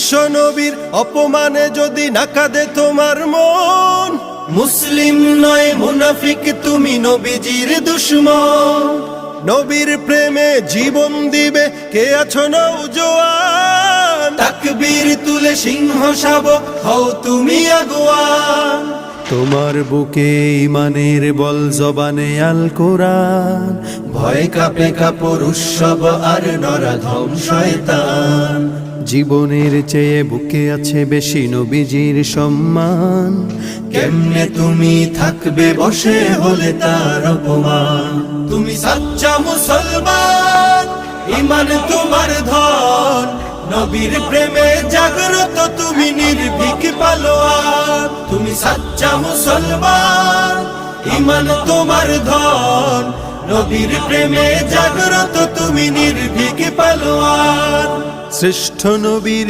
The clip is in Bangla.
বিশ্ব নবীর অপমানে যদি না কাঁদে তোমার মন, মুসলিম নয় মুনাফিক তুমি নবীজির দুশমন। নবীর প্রেমে জীবন দিবে কে আছো নওজোয়ান, তাকবীর তুলে সিংহ শাবক হও তুমি আগুয়ান। তোমার বুকে ইমানের বল জবানে আল কোরআন, ভয় কাঁপে কাপড় উৎসব আর নরাধম শয়তান। জীবনের চেয়ে বুকে আছে বেশি নবীজির সম্মান, কেমনে তুমি থাকবে বসে হলে তার অপমান। তুমি সাচ্চা মুসলমান, ইমান তোমার ধন, নবীর প্রেমে জাগ্রত তুমি নির্ভীক পালোয়ান। তুমি সাচ্চা মুসলমান, ইমান তোমার ধন, নবীর প্রেমে জাগ্রত তুমি নির্ভীক পালোয়ান। শ্রেষ্ঠ নবীর